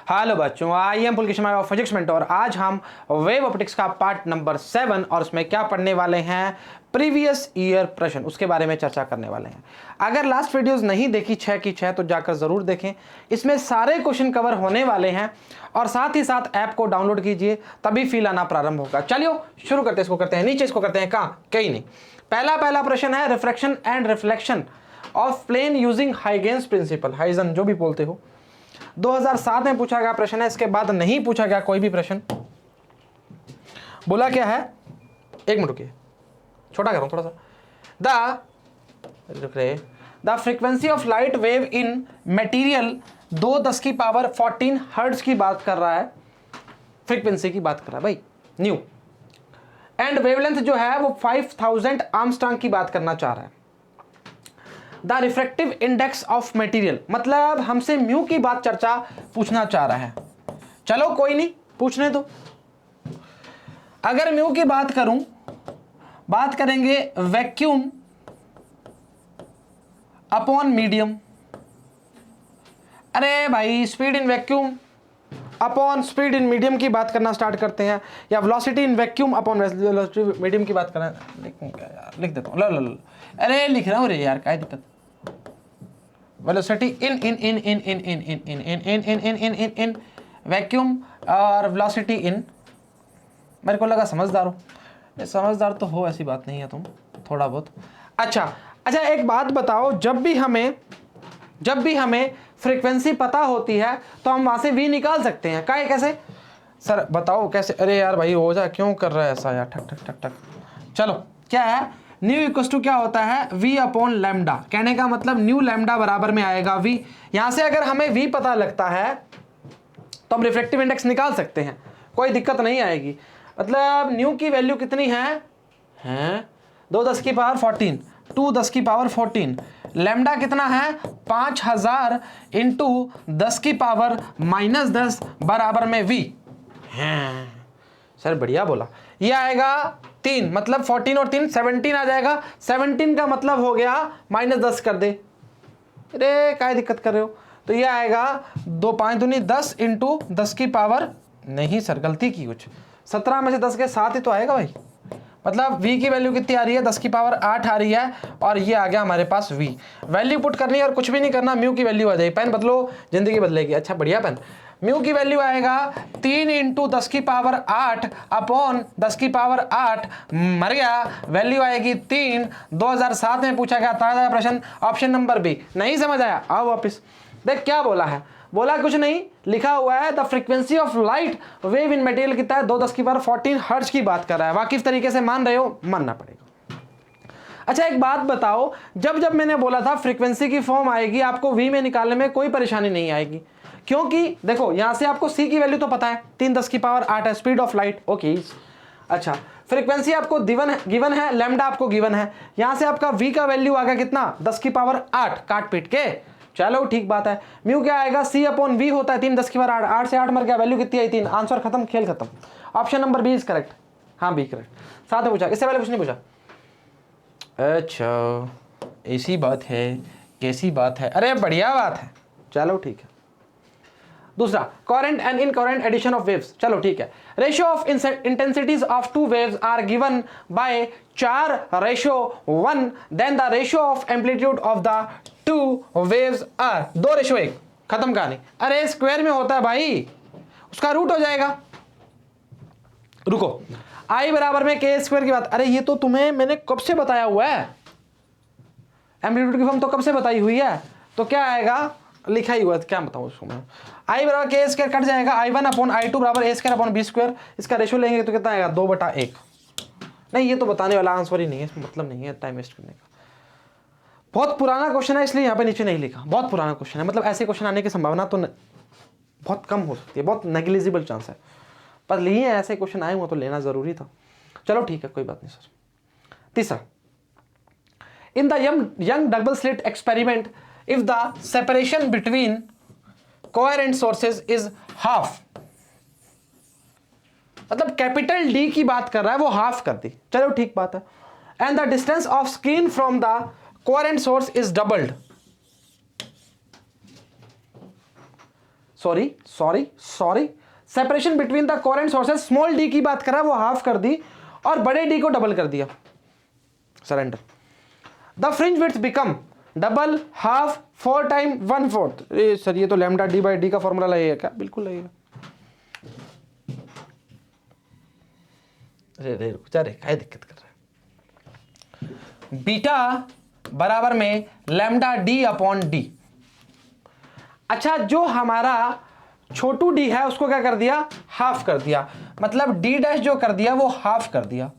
Hello बच्चों, I am Pulkit Sharma of physics mentor. आज हम वेव ऑप्टिक्स का पार्ट नंबर 7 और उसमें क्या पढ़ने वाले हैं, प्रीवियस ईयर प्रश्न, उसके बारे में चर्चा करने वाले हैं। अगर लास्ट वीडियोस नहीं देखी 6 की 6 तो जाकर जरूर देखें, इसमें सारे क्वेश्चन कवर होने वाले हैं। और साथ ही साथ ऐप को डाउनलोड कीजिए, तभी फील आना प्रारंभ होगा। चलिए शुरू करते हैं। इसको करते हैं नीचे, इसको करते हैं कहाँ, कहीं नहीं। पहला प्रश्न है refraction and reflection of plane using Huygens principle, Huygens जो भी बोलते हो। 2007 में पूछा गया प्रश्न है, इसके बाद नहीं पूछा गया कोई भी प्रश्न। बोला क्या है, एक मिनट रुकिए, छोटा कर रहा हूं थोड़ा सा। The frequency of light wave in material 2×10⁻14 hertz की बात कर रहा है, फ्रीक्वेंसी की बात कर रहा है भाई, न्यू। एंड वेवलेंथ जो है वो 5000 आर्मस्ट्रांग की बात करना चाह रहा है। The refractive index of material, मतलब हमसे म्यू की बात चर्चा पूछना चाह रहा है। चलो कोई नहीं, पूछने दो। अगर म्यू की बात करूं, बात करेंगे वैक्यूम अपॉन मीडियम। अरे भाई speed in vacuum upon speed in medium की बात करना स्टार्ट करते हैं, या velocity in vacuum upon velocity medium की बात करना। लिखूं क्या यार, लिख देता हूं। लो अरे लिख रहा हूं रे यार, क्या दिक्कत। वेलोसिटी इन वैक्यूम और वेलोसिटी इन, मेरे को लगा समझदार हो। समझदार तो हो, ऐसी बात नहीं है तुम, थोड़ा बहुत। अच्छा एक बात बताओ, जब भी हमें फ्रीक्वेंसी पता होती है तो हम वहां से v निकाल सकते हैं। कैसे सर बताओ कैसे। अरे यार भाई हो जा, क्यों कर रहा है ऐसा यार, ठक ठक ठक ठक। चलो क्या है, न्यू इक्वल्स टू क्या होता है, v अपॉन लैम्डा। कहने का मतलब न्यू लैम्डा बराबर में आएगा v। यहां से अगर हमें v पता लगता है तो हम रिफ्लेक्टिव इंडेक्स निकाल सकते हैं, कोई दिक्कत नहीं आएगी। मतलब न्यू की वैल्यू कितनी है 2×10⁻14, 2×10⁻14। लैम्डा कितना है 5000 इंटू 10⁻−10 बराबर में v। सर बढ़िया बोला। ये आएगा 3, मतलब 14 और 3 17 आ जाएगा। 17 का मतलब हो गया -10 कर दे। अरे क्या दिक्कत कर रहे हो। तो ये आएगा 2 5 दूनी 10 इंटू 10 की पावर, नहीं सर गलती की कुछ, 17 में से 10 के साथ ही तो आएगा भाई। मतलब v की वैल्यू कितनी आ रही है, 10⁻8 आ रही है, और ये आ गया हमारे पास v। वैल्यू पुट करनी है और कुछ भी नहीं करना, म्यू की वैल्यू आ जाएगी। पेन बदलो, जिंदगी बदलेगी। अच्छा बढ़िया पेन। म्यू की वैल्यू आएगा 3 इंटू 10⁸ अपॉन 10⁸, मर गया, वैल्यू आएगी 3। 2007 में पूछा गया ताजा प्रश्न, ऑप्शन नंबर बी। नहीं समझ आया, आओ वापिस देख क्या बोला है। बोला कुछ नहीं, लिखा हुआ है the frequency of light wave in material कितना है, 2×10⁻14 हर्ट्ज की बात कर रहा है। वाकिफ तरीके से मान रहे हो, मानना पड़ेगा। अच्छा एक बात बताओ, जब मैंने बोला था फ्रीक्वेंसी की फॉर्म आएगी, आपको v में निकालने में कोई परेशानी नहीं आएगी, क्योंकि देखो यहां से आपको c की वैल्यू तो पता है, 3×10⁸ है स्पीड ऑफ लाइट। ओके अच्छा, फ्रीक्वेंसी आपको गिवन है, लैम्डा आपको गिवन है। यहां से आपका v का वैल्यू आ गया कितना, 10⁸, काट पीट के। चलो ठीक बात है। म्यू क्या आएगा, c अपॉन v होता है 3×10⁸, 8 से 8 मर गया, वैल्यू कितनी आई 3। आंसर खत्म, खेल खत्म। Option number B is correct. हाँ बी करेक्ट। साथ में पूछा, इससे पहले कुछ नहीं पूछा। अच्छा ऐसी बात है, कैसी बात है, अरे बढ़िया बात है, चलो ठीक है। दूसरा, coherent and incoherent addition of waves, चलो ठीक है। Ratio of intensities of two waves are given by 4:1, then the ratio of amplitude of the two waves are 2:1। खत्म कहानी। अरे स्क्वायर में होता है भाई, उसका रूट हो जाएगा। रुको, I बराबर में k स्क्वायर की बात, अरे ये तो तुम्हें मैंने कब से बताया हुआ है, एम्पलीट्यूड की फॉर्म तो कब से बताई हुई है। तो क्या आएगा, लिखा ही हुआ है, क्या बताऊं उसको मैं। I बराबर k स्क्वायर कट जाएगा, I1 अपॉन I2 बराबर a square upon b square. इसका रेशियो लेंगे तो कितना आएगा, 2/1। नहीं ये तो बताने वाला आंसर ही नहीं है, इसमें मतलब नहीं है टाइम वेस्ट करने का। बहुत पुराना क्वेश्चन है, इसलिए यहाँ पे नीचे नहीं लिखा। बहुत पुराना क्वेश्चन है, मतलब ऐसे क्वेश्चन आने की संभावना तो बहुत कम हो सकती है, बहुत नेग्लिजिबल चांस है, पर लिए ऐसे क्वेश्चन आए हुए तो लेना जरूरी था। चलो ठीक है, कोई बात नहीं सर। तीसरा, in the young double slit experiment, if the separation between coherent sources is half, मतलब कैपिटल D की बात कर रहा है, वो हाफ कर दी, चलो ठीक बात है। And the distance of screen from the coherent source is doubled, sorry sorry sorry, separation between the coherent sources, small D की बात करा, वो हाफ कर दी और बड़े डी को डबल कर दिया, surrender. The fringe width become double, half, 4 time 1/4। Sir ये तो लैम्डा डी बाई डी का फॉर्मूला लगेगा क्या? बिल्कुल लगेगा। अरे क्या दिक्कत कर रहा है? बीटा बराबर में लैम्डा डी अपॉन डी। अच्छा, जो हमारा छोटू डी है उसको क्या कर दिया? हाफ कर दिया, मतलब डी डैश जो कर दिया वो हाफ कर दिया।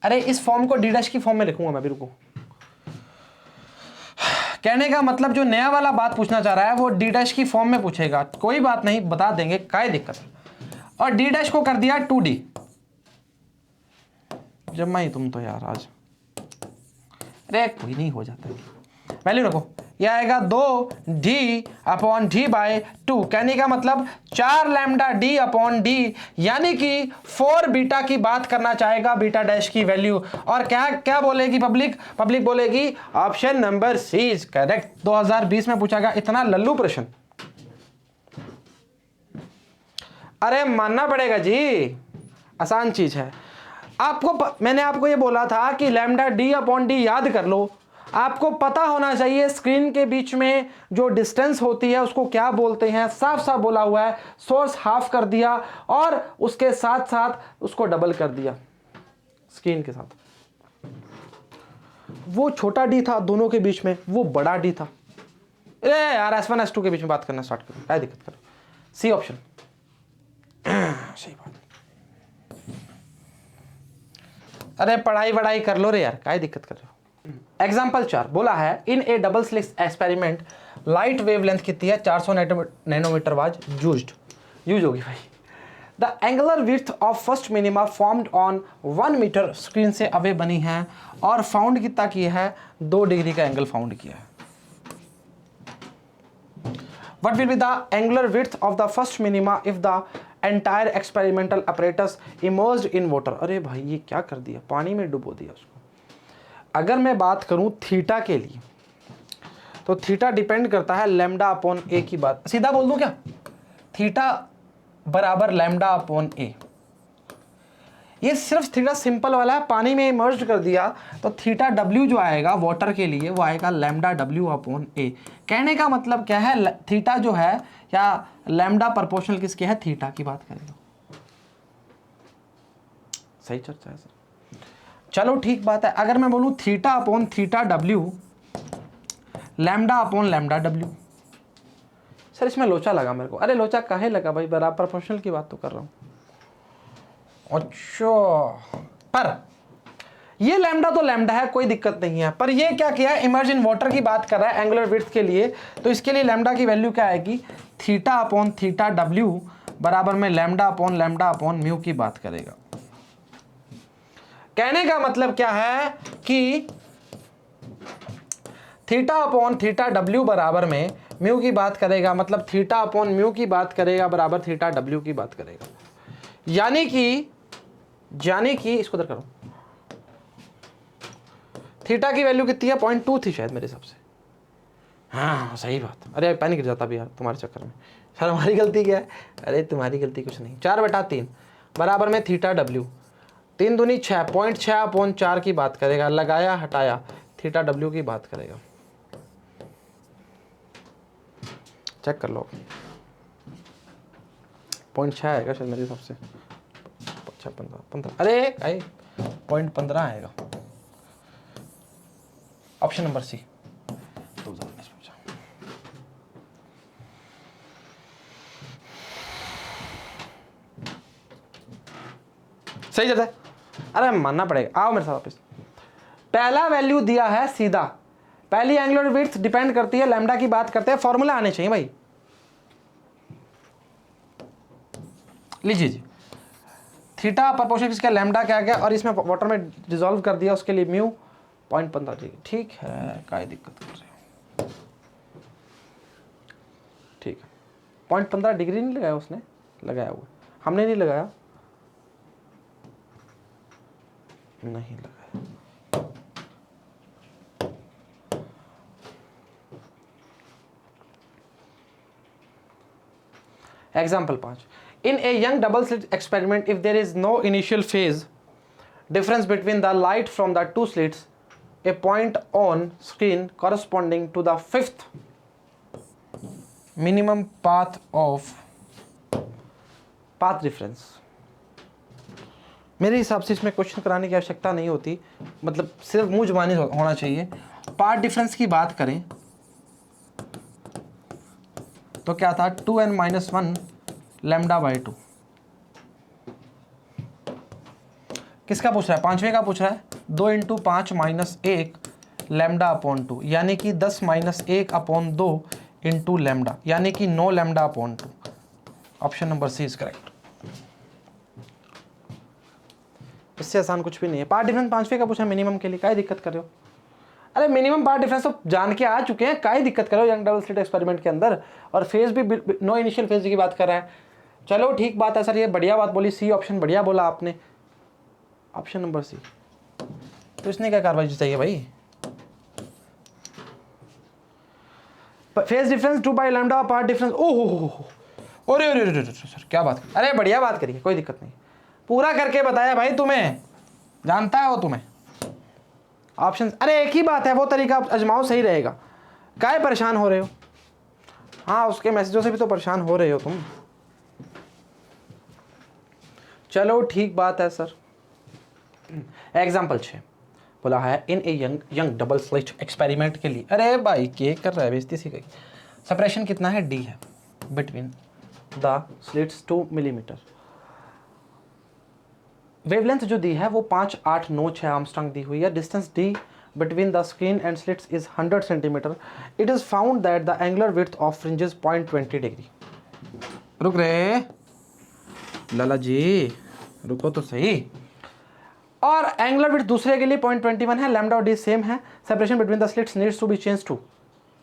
अरे इस फॉर्म को डी डैश की फॉर्म में लिखूंगा मैं भी, रुको। कहने का मतलब जो नया वाला बात पूछना चाह रहा है वो डी डैश की फॉर्म में पूछेगा, कोई बात नहीं, बता देंगे, काय दिक्कत है। और डी डैश को कर दिया 2D। जब ही तुम तो यार आज, अरे कोई नहीं, हो जाता है। वैल्यू रखो, यह आएगा 2D अपॉन डी बाई 2। कहने का मतलब 4 लैम्डा डी अपॉन डी, यानी कि 4 बीटा की बात करना चाहेगा, बीटा डैश की वैल्यू। और क्या क्या बोलेगी पब्लिक बोलेगी option number C is correct. 2020 में पूछा गया इतना लल्लू प्रश्न, अरे मानना पड़ेगा जी, आसान चीज है। मैंने आपको ये बोला था कि लैम्डा डी अपॉन डी याद कर लो, आपको पता होना चाहिए स्क्रीन के बीच में जो डिस्टेंस होती है उसको क्या बोलते हैं, साफ साफ बोला हुआ है। सोर्स हाफ कर दिया और उसके साथ साथ उसको डबल कर दिया स्क्रीन के साथ। वो छोटा डी था दोनों के बीच में, वो बड़ा डी था। अरे यार S1 S2 के बीच में बात करना स्टार्ट करो, क्या दिक्कत करो। सी ऑप्शन सही बात। अरे पढ़ाई कर लो रे यार, क्या दिक्कत कर रहे हो। एग्जाम्पल 4 बोला है, in a double slit experiment light wavelength कितनी है? 400 नैनोमीटर वाज यूज होगी भाई। The angular width of first minima formed on 1 metre screen से अवे बनी है और फाउंड कितना किया है? 2 डिग्री का एंगल फाउंड किया है। What will be the angular width of the first minima if the entire experimental apparatus immersed in water? अरे भाई ये क्या कर दिया, पानी में डुबो दिया उसको। अगर मैं बात करूं थीटा के लिए, तो थीटा डिपेंड करता है लैम्डा अपॉन ए की बात, सीधा बोल दूं क्या? थीटा बराबर लैम्डा अपॉन ए। ये सिर्फ थीटा सिंपल वाला है, पानी में इमर्ज कर दिया तो थीटा डब्ल्यू जो आएगा वाटर के लिए वो आएगा लैम्डा डब्ल्यू अपॉन ए। कहने का मतलब क्या है, थीटा जो है या लैम्डा प्रोपोर्शनल किसके है? थीटा की बात करेगा। सही चर्चा है सर, चलो ठीक बात है। अगर मैं बोलूं theta upon theta W, lambda upon lambda W, sir इसमें लोचा लगा मेरे को। अरे लोचा काहे लगा भाई, बराबर प्रोपोर्शनल की बात तो कर रहा हूं। अच्छा, पर ये लैम्डा तो लैम्डा है, कोई दिक्कत नहीं है, पर ये क्या किया, इमर्ज इन वाटर की बात कर रहा है एंगुलर विड्थ के लिए, तो इसके लिए लैम्डा की वैल्यू क्या आएगी? थीटा अपॉन थीटा डब्ल्यू बराबर में लैम्डा अपॉन म्यू की बात करेगा। कहने का मतलब क्या है कि थीटा अपॉन थीटा डब्ल्यू बराबर में म्यू की बात करेगा, मतलब थीटा अपॉन म्यू की बात करेगा बराबर थीटा डब्ल्यू की बात करेगा। यानी कि इसको इधर करो, थीटा की वैल्यू कितनी है? 0.2 थी शायद मेरे हिसाब से। हाँ सही बात। अरे पैनिक गिर जाता भी यार तुम्हारे चक्कर में। सर हमारी गलती क्या है? अरे तुम्हारी गलती कुछ नहीं। 4/3 बराबर में थीटा डब्ल्यू, 3 दूनी 6, 0.6 अपॉन 4 की बात करेगा, लगाया हटाया थीटा डब्ल्यू की बात करेगा। चेक कर लो, 0.6 आएगा शायद मेरे हिसाब से। 15 अरे 0.15 आएगा। Option number C. सही जाता है। अरे मानना पड़ेगा, आओ मेरे साथ वापस। पहला वैल्यू दिया है सीधा, पहली एंगुलर विड्थ डिपेंड करती है लैम्डा की बात करते हैं, फॉर्मूला आने चाहिए भाई। लीजिए जी, थीटा प्रोपोर्शनल किसका? लैम्डा क्या गया और इसमें वाटर में डिसॉल्व कर दिया, उसके लिए म्यू 0.15 डिग्री। ठीक है, क्या दिक्कत कर रहे हो? ठीक है, 0.15 डिग्री नहीं लगाया उसने, लगाया हुआ, हमने नहीं लगाया, नहीं लगाया। Example 5, in a Young double slit experiment if there is no initial phase difference between the light from the two slits, a point on screen corresponding to the fifth minimum path reference. मेरे हिसाब से इसमें question कराने की आवश्यकता नहीं होती, मतलब सिर्फ मुंह जुबानी होना चाहिए. पाथ डिफरेंस की बात करें तो क्या था, 2n-1 λ/2. किसका पूछ रहा है, पांचवें का पूछ रहा है. 2 × 5 - 1 λ/2 यानी कि 10 - 1/2 × λ यानी कि 9 λ/2. Option number C is correct. इससे आसान कुछ भी नहीं है. पार्ट डिफरेंस पांचवें का पूछा मिनिमम के लिए, क्या दिक्कत कर रहे हो? अरे मिनिमम पार्ट डिफरेंस तो जान के आ चुके हैं, क्या दिक्कत कर रहे हो यंग डबल स्लिट एक्सपेरिमेंट के अंदर. और फेज भी नो इनिशियल फेज की बात कर रहा है. चलो ठीक बात है सर, ये बढ़िया बात बोली, सी ऑप्शन बढ़िया बोला आपने, ऑप्शन नंबर सी. तो इसने क्या कार्रवाई चाहिए भाई? Phase difference 2/λ, path difference. ओहो, अरे अरे अरे सर क्या बात, अरे बढ़िया बात करिए, कोई दिक्कत नहीं, पूरा करके बताया भाई तुम्हें, जानता है वो तुम्हें. ऑप्शन, अरे एक ही बात है, वो तरीका अजमाओ, सही रहेगा. काहे परेशान हो रहे हो? हाँ, उसके मैसेजों से भी तो परेशान हो रहे हो तुम. चलो ठीक बात है सर. एग्जाम्पल 6 बोला है, in a Young double slit experiment के लिए. अरे भाई के कर रहा है, बेइज्जती सी गई. सेपरेशन कितना है, डी है between the slits 2 millimetre. Wavelength जो दी है वो 5, 8, 9, 6 आर्मस्ट्रांग दी हुई है. Distance D between the screen and slits is 100 centimetre. It is found that the angular width of fringes 0.20 degree. रुक रे लाला जी, रुको तो सही. और एंगुलर विड्थ दूसरे के लिए 0.21 है. लैम्डा और डी सेम है. Separation between the slits needs to be change to.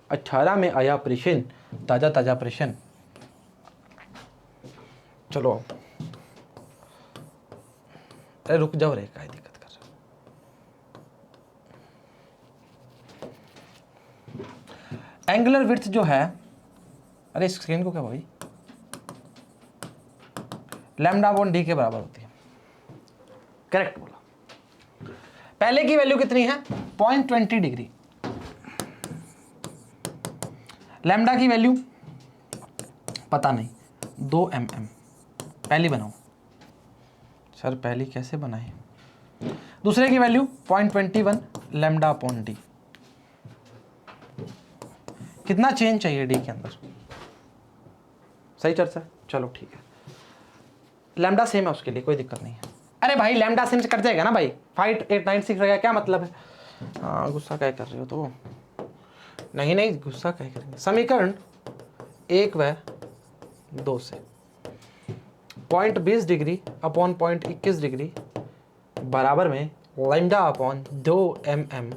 18 में आया ऑपरेशन, ताजा ताजा ऑपरेशन. चलो अरे रुक जाओ रे, क्या दिक्कत कर रहे. एंगुलर विड्थ जो है, अरे स्क्रीन को क्या भाई, λ/d के बराबर होती है. करेक्ट बोला. पहले की वैल्यू कितनी है, 0.20 डिग्री. लैम्डा की वैल्यू पता नहीं, 2 mm. पहली बनाओ सर, पहली कैसे बनाए. दूसरे की वैल्यू 0.21 λ/d. कितना चेंज चाहिए डी के अंदर, सही चर्चा. चलो ठीक है, लैम्डा सेम है उसके लिए, कोई दिक्कत नहीं है. अरे भाई लैम्डा सेम से कट जाएगा ना भाई, 5896 रहेगा, क्या मतलब है. हाँ गुस्सा क्या कर रहे हो तो, नहीं गुस्सा क्या करेंगे. समीकरण 1 व 2 से 0.20 डिग्री अपॉन 0.21 डिग्री बराबर में λ/2 mm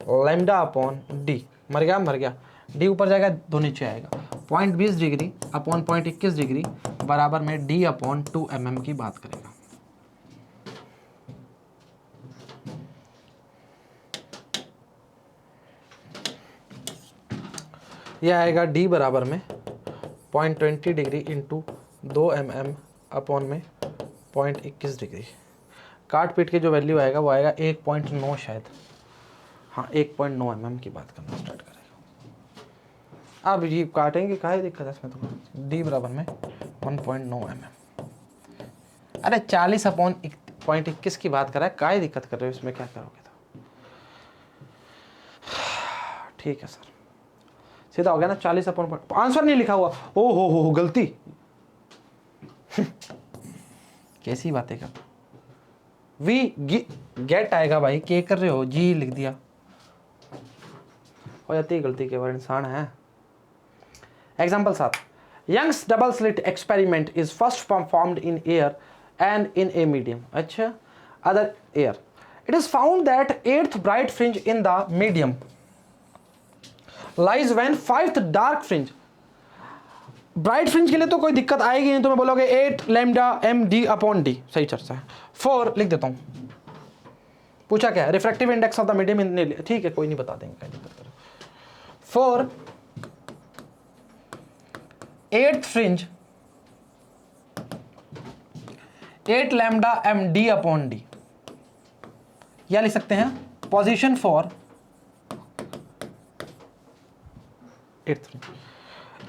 λ/d. मर गया, d ऊपर जाएगा, 2 नीचे आएगा. 0.20 डिग्री अपॉन 0.21 डिग्री बराबर में d/2 mm की बात करेगा. यह आएगा d बराबर में 0.20 डिग्री इंटू 2 mm अपॉन में 0.21 डिग्री. काट पीट के जो वैल्यू आएगा वो आएगा 1.9 शायद. हाँ 1.9 mm की बात करना स्टार्ट करेगा. अब ये काटेंगे, काहे दिक्कत है इसमें तो. d बराबर में 1.9 mm. अरे 40/0.21 की बात कर रहा है, काहे दिक्कत कर रहे हो इसमें, क्या करोगे तो. ठीक है सर, सीधा हो गया ना. 40/, आंसर नहीं लिखा हुआ, ओ हो गलती. कैसी बातें कर, वी गेट आएगा भाई, के कर रहे हो, जी लिख दिया, हो जाती है गलती, के बार इंसान है. Example 7, Young's double slit experiment is first performed in air and in a medium. अच्छा, other air. It is found that 8th bright fringe in the medium lies when 5th dark fringe. Bright fringe के लिए तो कोई दिक्कत आएगी नहीं, तुम्हें बोलोगे 8 λ/md/d. सही चर्चा है. 4 लिख देता हूं. पूछा क्या है, refractive index of the medium in, ठीक है कोई नहीं, बता देंगे, क्या दिक्कत करो. 4 8th fringe 8 lambda M D upon D, या लिख सकते हैं पोजीशन फॉर 8th फ्रिंज।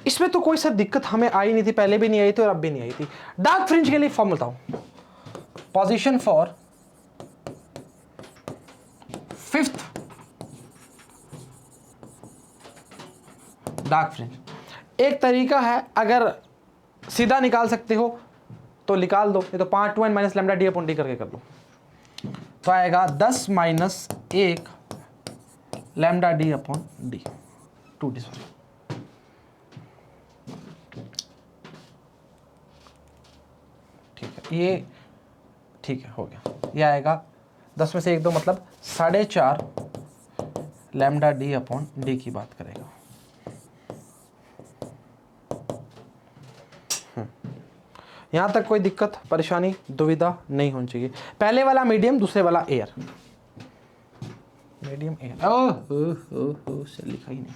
इसमें तो कोई सा दिक्कत हमें आई नहीं थी, पहले भी नहीं आई थी और अब भी नहीं आई थी। डार्क फ्रिंज के लिए फॉर्म बताओ, position for 5th dark fringe. एक तरीका है, अगर सीधा निकाल सकते हो तो निकाल दो, ये तो 5 2 minus lambda D upon D करके कर लो, तो आएगा 10 minus 1 lambda D upon D 2d। ठीक है, ये ठीक है, हो गया। ये आएगा 10 में से 1 2 मतलब 4.5 लैम्डा डी अपॉन डी की बात करेगा। यहां तक कोई दिक्कत परेशानी दुविधा नहीं होनी चाहिए। पहले वाला मीडियम, दूसरे वाला एयर, मीडियम एयर। ओह से लिखा ही नहीं।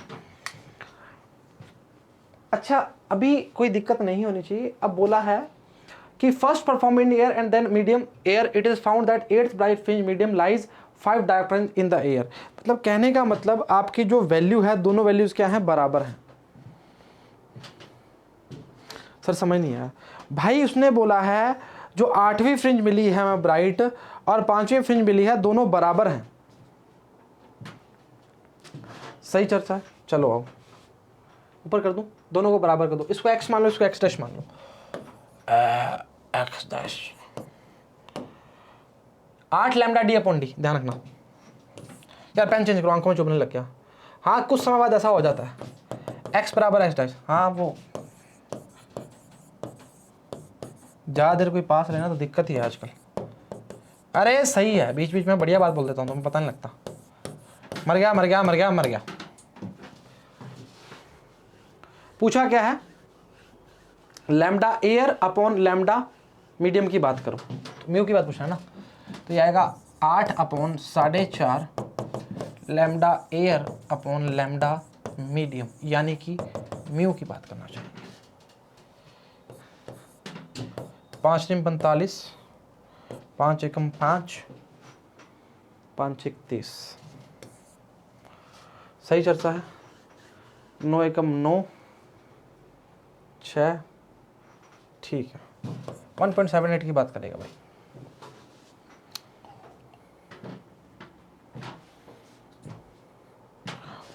अच्छा, अभी कोई दिक्कत नहीं होनी चाहिए। अब बोला है कि first perform in air and then medium air, it is found that 8th bright fringe medium lies 5 dark fringe in the air. मतलब कहने का मतलब आपकी जो वैल्यू है, दोनों वैल्यूज क्या है, बराबर हैं। सर समझ नहीं आया भाई। उसने बोला है जो 8वीं फ्रिंज मिली है हमें ब्राइट और 5वीं फ्रिंज मिली है, दोनों बराबर हैं। सही चर्चा है। चलो आओ ऊपर कर दूं, दोनों को बराबर कर दो। इसको x मान लो, इसको x डैश मान लो, x dash 8 lambda D upon D. ध्यान रखना यार, पेन चेंज करो, आंखों में चुभने लग गया। हाँ, कुछ समय बाद ऐसा हो जाता है, x बराबर x डैश। हाँ, वो ज़्यादा देर कोई पास रहना तो दिक्कत ही है आजकल। अरे सही है, बीच बीच में बढ़िया बात बोल देता हूँ, तुम्हें पता नहीं लगता। मर गया मर गया मर गया मर गया। पूछा क्या है, lambda air upon lambda medium की बात करो, तो म्यू की बात पूछना है ना। तो ये आएगा 8 upon 4.5 lambda air upon lambda medium, यानी कि म्यू की बात करना चाहिए। 5 × 45, 5 × 5, 5 × 30। सही चर्चा है। 9 × 9, 6। ठीक है, 1.78 की बात करेगा भाई।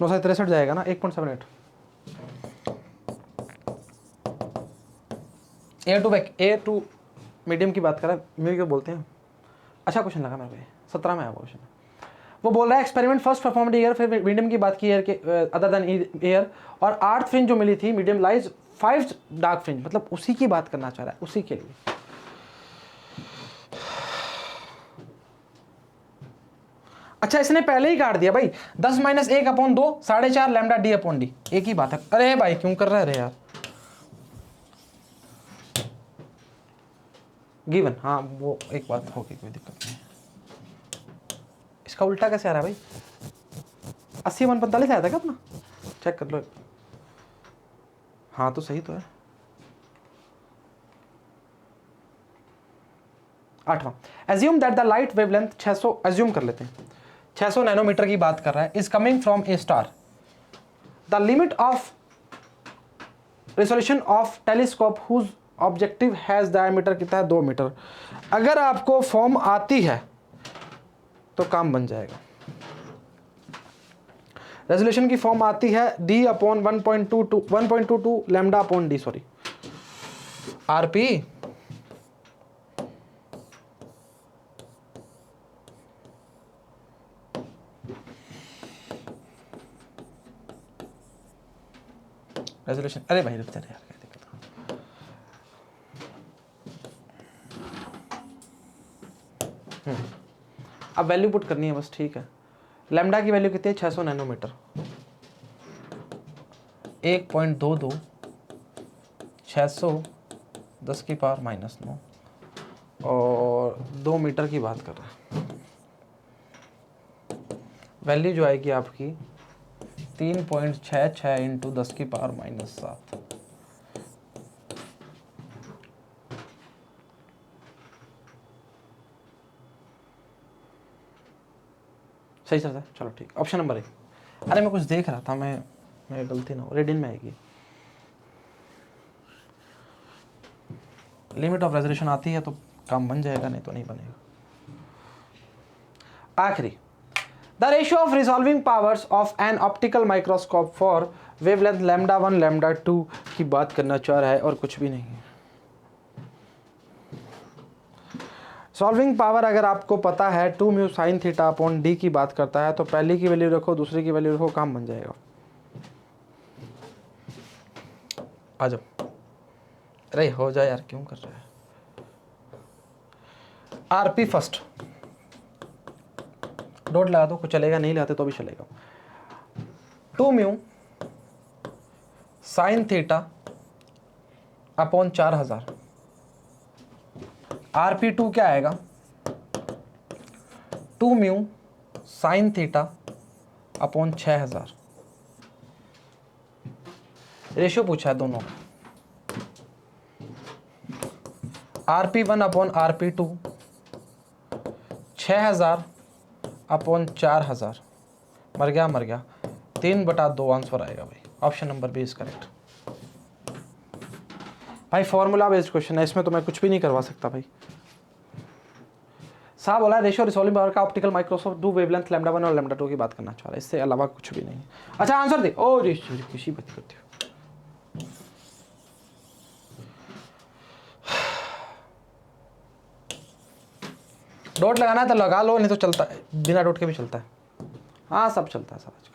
नौ सौ 63 जाएगा ना, 1.78। ए टू मीडियम की बात करें, म्यू क्यों बोलते हैं। अच्छा क्वेश्चन लगा मेरे को, 17 में आया क्वेश्चन। वो बोल रहा है एक्सपेरिमेंट फर्स्ट परफॉर्म्ड एयर, फिर मीडियम की बात की एयर के अदर देन एयर, और 8th फ्रिंज जो मिली थी मीडियम लाइज 5 डार्क फ्रिंज, मतलब उसी की बात करना चाह रहा है, उसी के लिए। अच्छा, इसने पहले ही काट दिया भाई, 10 minus 1 upon 2, 4.5 lambda D upon D, एक ही बात है। अरे भाई क्यों कर रहा है रे यार। गिवन, हाँ वो एक बात होगी, कोई दिक्कत नहीं। इसका उल्टा कैसे आ रहा है भाई, 80 145 आया था क्या अपना, चेक कर लो। हाँ तो सही तो है। 8वां, assume that the light wavelength 600, assume कर लेते हैं 600 नैनोमीटर की बात कर रहा है, is coming from a star. The limit of resolution of telescope whose objective has diameter कितना है, 2 मीटर। अगर आपको फॉर्म आती है तो काम बन जाएगा। रेजोल्यूशन की फॉर्म आती है d upon 1.22 lambda upon D, sorry RP. Resolution, अरे भाई रुक जा यार, क्या दिक्कत है। अब वैल्यू पुट करनी है बस, ठीक है। लैम्डा की वैल्यू कितनी है, 600 नैनोमीटर, 1.22 600 10 की पावर -9 और 2 मीटर की बात कर रहे हैं। वैल्यू जो आएगी आपकी 3.66 इंटू 10 की पावर -7। सही चलता है, चलो ठीक। Option number 1। अरे मैं कुछ देख रहा था, मैं गलती ना हो, रेडियन में आएगी। लिमिट ऑफ रेजोल्यूशन आती है तो काम बन जाएगा, नहीं तो नहीं बनेगा। आखिरी, the ratio of resolving powers of an optical microscope for wavelength λ1 λ2 की बात करना चाह रहा है और कुछ भी नहीं है। सॉल्विंग पावर अगर आपको पता है 2 mu sine theta upon D की बात करता है, तो पहली की वैल्यू रखो, दूसरी की वैल्यू रखो, काम बन जाएगा। आ जाओ, अरे हो जाए यार, क्यों कर रहा है। आरपी फर्स्ट डॉट लगा दो, कुछ चलेगा, नहीं लगाते तो भी चलेगा। 2 mu sine theta upon 4000। RP2 क्या आएगा? 2 mu sine theta upon 6000। Ratio पूछा है दोनों का। RP1 upon RP2 6000 upon 4000। मर गया 3/2 आंसर आएगा भाई। Option number B is correct. भाई फॉर्मूला बेस्ड क्वेश्चन है, इसमें तो मैं कुछ भी नहीं करवा सकता भाई। साहब बोला रेशियो रिसॉल्विंग पावर का ऑप्टिकल माइक्रोस्कोप डू वेवलेंथ λ1 और λ2 की बात करना चाह रहा है, इससे अलावा कुछ भी नहीं। अच्छा आंसर दे। ओ किसी बात करते हो। डॉट लगाना है तो लगा लो, नहीं तो चलता है, बिना डॉट के भी चलता है। हाँ सब चलता है सब आजकल।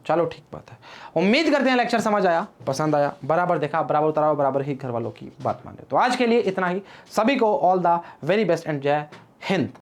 चलो ठीक बात है। उम्मीद करते हैं लेक्चर समझ आया, पसंद आया, बराबर देखा, बराबर उतारा, बराबर ही घर वालों की बात मान रहे। तो आज के लिए इतना ही। सभी को all the very best and जय हिंद।